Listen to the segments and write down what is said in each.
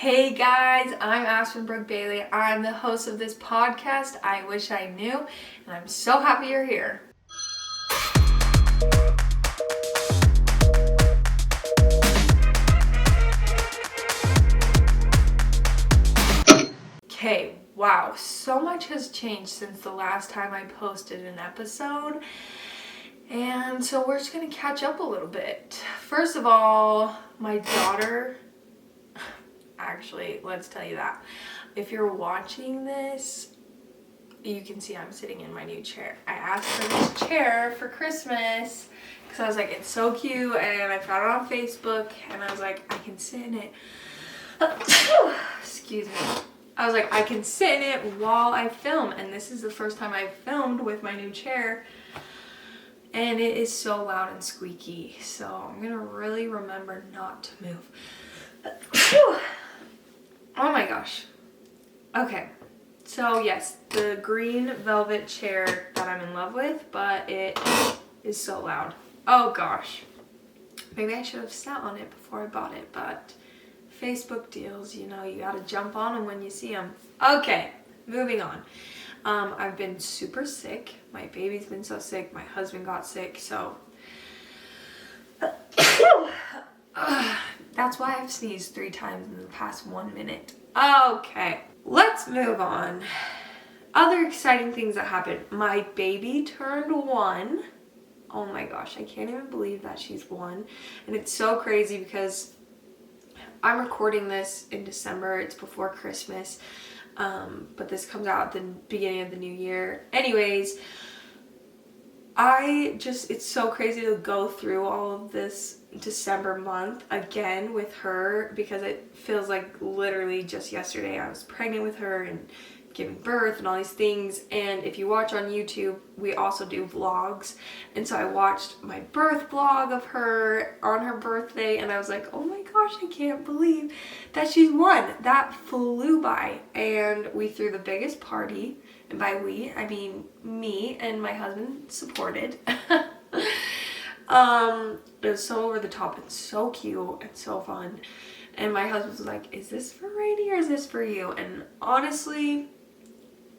Hey guys, I'm Aspen Brooke Bailey. I'm the host of this podcast, I Wish I Knew, and I'm so happy you're here. Okay, wow, so much has changed since the last time I posted an episode. And so we're just going to catch up a little bit. First of all, my daughter, actually, let's tell you that. If you're watching this, you can see I'm sitting in my new chair. I asked for this chair for Christmas because I was like, it's so cute, and I found it on Facebook, and I was like, I can sit in it. Excuse me. I was like, I can sit in it while I film, and this is the first time I've filmed with my new chair. And it is so loud and squeaky, so I'm gonna really remember not to move. Oh my gosh. Okay, so yes, the green velvet chair that I'm in love with, but it is so loud. Oh gosh. Maybe I should have sat on it before I bought it, but Facebook deals, you know, you gotta jump on them when you see them. Okay, moving on. I've been super sick. My baby's been so sick. My husband got sick, so that's why I've sneezed 3 times in the past 1 minute. Okay, let's move on. Other exciting things that happened. My baby turned 1. Oh my gosh, I can't even believe that she's 1. And it's so crazy because I'm recording this in December. It's before Christmas. But this comes out at the beginning of the new year. Anyways, it's so crazy to go through all of this December month again with her because it feels like literally just yesterday I was pregnant with her and giving birth and all these things. And if you watch on YouTube, we also do vlogs, and so I watched my birth vlog of her on her birthday, and I was like, oh my gosh, I can't believe that she's 1. That flew by, and we threw the biggest party, and by we I mean me and my husband supported. It was so over the top and so cute and so fun, and my husband was like, is this for Rainy or is this for you? And honestly,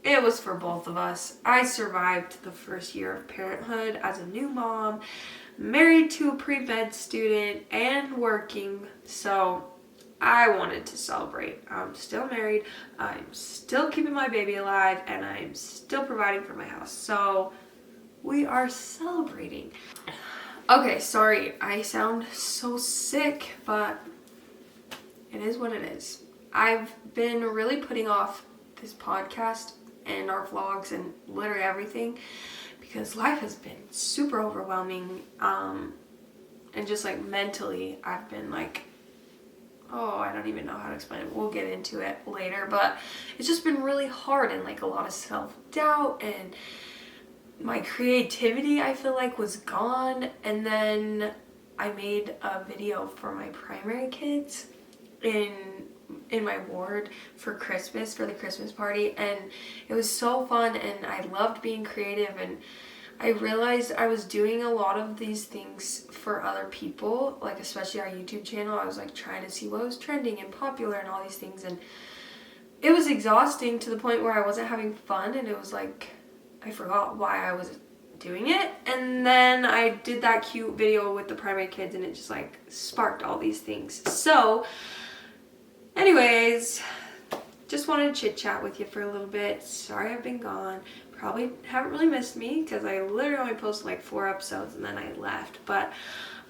it was for both of us. I survived the first year of parenthood as a new mom, married to a pre-med student, and working, so I wanted to celebrate. I'm still married, I'm still keeping my baby alive, and I'm still providing for my house, so we are celebrating. Okay, sorry, I sound so sick, but it is what it is. I've been really putting off this podcast and our vlogs and literally everything because life has been super overwhelming, and just like mentally I've been like, oh, I don't even know how to explain it. We'll get into it later, but it's just been really hard and like a lot of self-doubt, and my creativity I feel like was gone. And then I made a video for my primary kids in my ward for Christmas, for the Christmas party, and it was so fun, and I loved being creative, and I realized I was doing a lot of these things for other people, like especially our YouTube channel. I was like trying to see what was trending and popular and all these things, and it was exhausting to the point where I wasn't having fun, and it was like I forgot why I was doing it. And then I did that cute video with the primary kids, and it just like sparked all these things. So anyways, just wanted to chit chat with you for a little bit. Sorry I've been gone. Probably haven't really missed me because I literally only posted like 4 episodes and then I left. But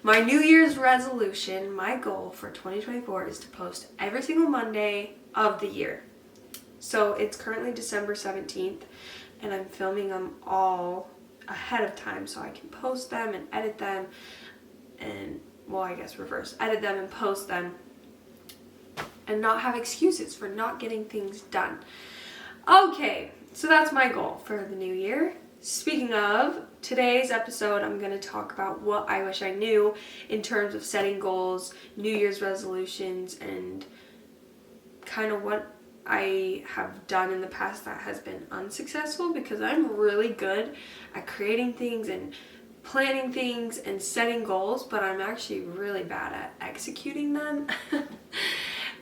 my New Year's resolution, my goal for 2024 is to post every single Monday of the year. So it's currently December 17th and I'm filming them all ahead of time so I can post them and edit them and, well, I guess reverse, edit them and post them and not have excuses for not getting things done. Okay, so that's my goal for the new year. Speaking of, today's episode I'm going to talk about what I wish I knew in terms of setting goals, New Year's resolutions, and kind of what I have done in the past that has been unsuccessful, because I'm really good at creating things and planning things and setting goals, but I'm actually really bad at executing them.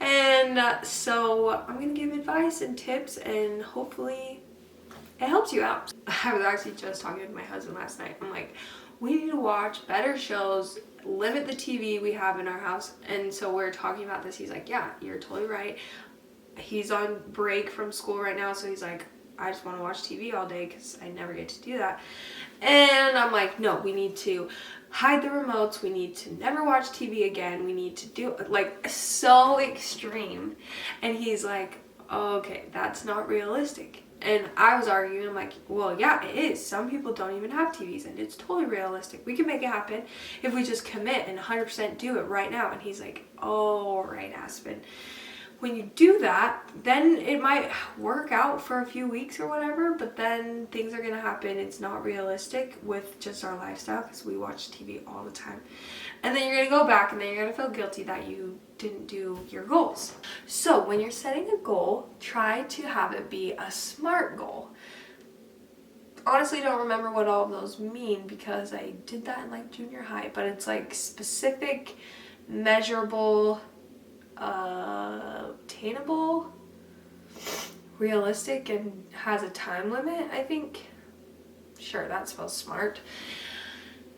And so I'm gonna give advice and tips, and hopefully it helps you out. I was actually just talking to my husband last night. I'm like, we need to watch better shows, limit the TV we have in our house. And so we're talking about this. He's like, yeah, you're totally right. He's on break from school right now, so he's like, I just want to watch TV all day because I never get to do that. And I'm like, no, we need to hide the remotes. We need to never watch TV again. We need to do, like, so extreme. And he's like, okay, that's not realistic. And I was arguing, I'm like, well, yeah, it is. Some people don't even have TVs, and it's totally realistic. We can make it happen if we just commit and 100% do it right now. And he's like, oh, right, Aspen. When you do that, then it might work out for a few weeks or whatever, but then things are going to happen. It's not realistic with just our lifestyle because we watch TV all the time. And then you're going to go back and then you're going to feel guilty that you didn't do your goals. So when you're setting a goal, try to have it be a SMART goal. Honestly, don't remember what all of those mean because I did that in like junior high, but it's like specific, measurable, attainable, realistic, and has a time limit, I think. Sure, that spells SMART.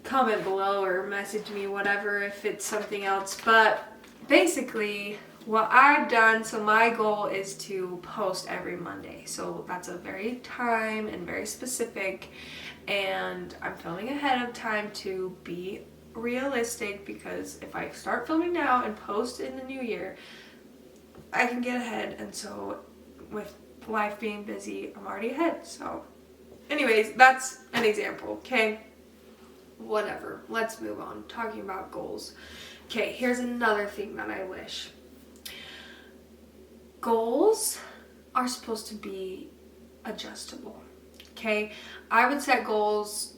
Comment below or message me, whatever, if it's something else. But basically, what I've done, so my goal is to post every Monday. So that's a very time and very specific. And I'm filming ahead of time to be realistic, because if I start filming now and post in the new year, I can get ahead. And so with life being busy, I'm already ahead. So anyways, that's an example, okay? Whatever, let's move on. Talking about goals. Okay, here's another thing that I wish. Goals are supposed to be adjustable, okay? I would set goals,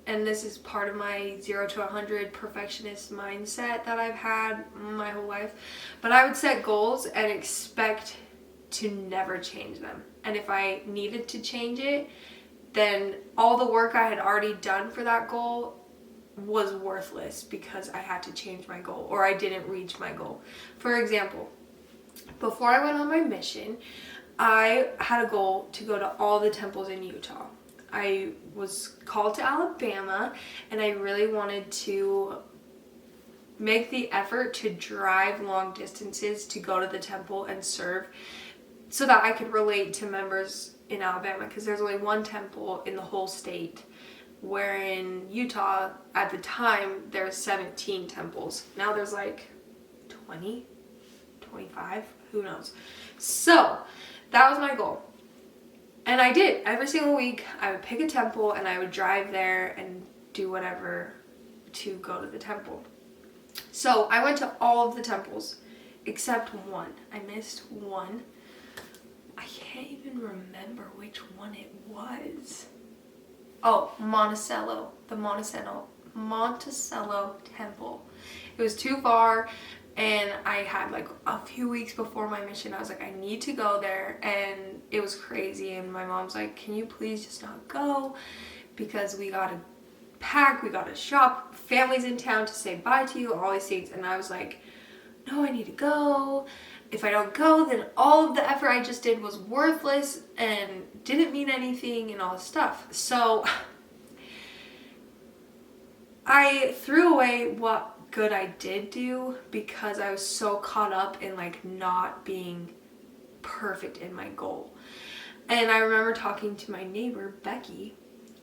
and this is part of my 0 to 100 perfectionist mindset that I've had my whole life. But I would set goals and expect to never change them. And if I needed to change it, then all the work I had already done for that goal was worthless because I had to change my goal or I didn't reach my goal. For example, before I went on my mission, I had a goal to go to all the temples in Utah. I was called to Alabama, and I really wanted to make the effort to drive long distances to go to the temple and serve so that I could relate to members in Alabama, because there's only one temple in the whole state, where in Utah at the time there's 17 temples. Now there's like 20, 25, who knows. So that was my goal. And I did. Every single week, I would pick a temple and I would drive there and do whatever to go to the temple. So I went to all of the temples except one. I missed one. I can't even remember which one it was. Oh, Monticello. The Monticello temple. It was too far. And I had like a few weeks before my mission, I was like, I need to go there. And it was crazy. And my mom's like, can you please just not go? Because we got to pack, we got to shop, family's in town to say bye to you, all these things. And I was like, no, I need to go. If I don't go, then all of the effort I just did was worthless and didn't mean anything and all this stuff. So I threw away what good I did do because I was so caught up in like not being perfect in my goal. And I remember talking to my neighbor Becky.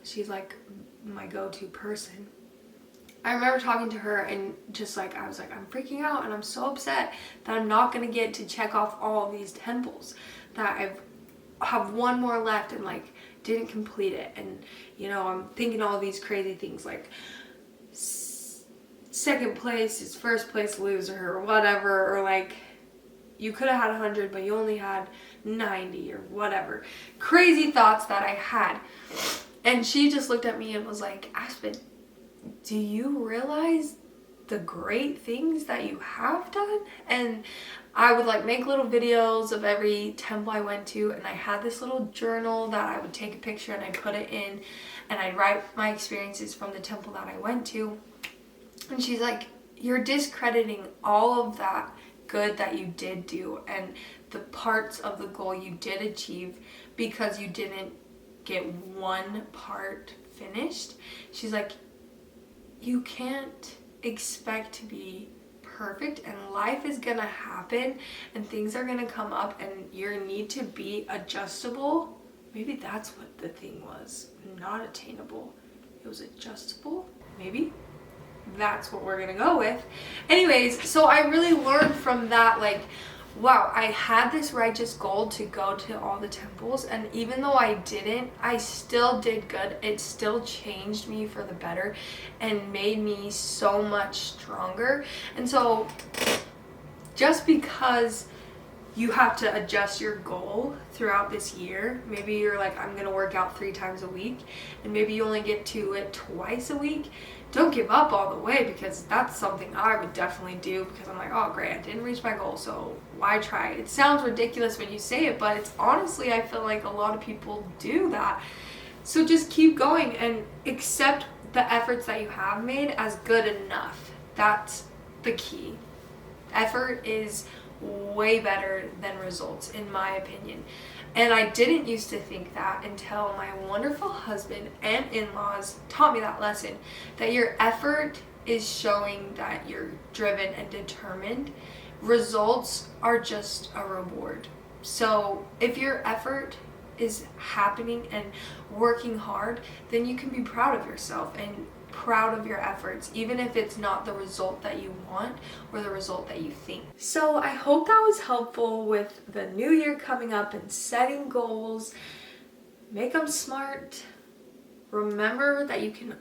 She's like my go-to person. I remember talking to her and just like I was like, I'm freaking out and I'm so upset that I'm not gonna get to check off all of these temples, that I have one more left and like didn't complete it. And you know, I'm thinking all these crazy things like second place is first place loser or whatever, or like you could have had 100 but you only had 90 or whatever. Crazy thoughts that I had. And she just looked at me and was like, Aspen, do you realize the great things that you have done? And I would like make little videos of every temple I went to, and I had this little journal that I would take a picture and I'd put it in, and I'd write my experiences from the temple that I went to. And she's like, you're discrediting all of that good that you did do and the parts of the goal you did achieve because you didn't get one part finished. She's like, you can't expect to be perfect, and life is gonna happen and things are gonna come up and you need to be adjustable. Maybe that's what the thing was, not attainable. It was adjustable, maybe. That's what we're gonna go with. Anyways, so I really learned from that, like, wow, I had this righteous goal to go to all the temples, and even though I didn't, I still did good. It still changed me for the better and made me so much stronger. And so just because you have to adjust your goal throughout this year, maybe you're like, I'm gonna work out 3 times a week, and maybe you only get to it twice a week, don't give up all the way, because that's something I would definitely do, because I'm like, oh great, I didn't reach my goal, so why try? It sounds ridiculous when you say it, but it's honestly, I feel like a lot of people do that. So just keep going and accept the efforts that you have made as good enough. That's the key. Effort is way better than results, in my opinion. And I didn't used to think that until my wonderful husband and in-laws taught me that lesson, that your effort is showing that you're driven and determined. Results are just a reward. So if your effort is happening and working hard, then you can be proud of yourself and proud of your efforts, even if it's not the result that you want or the result that you think. So I hope that was helpful with the new year coming up and setting goals. Make them smart. Remember that you can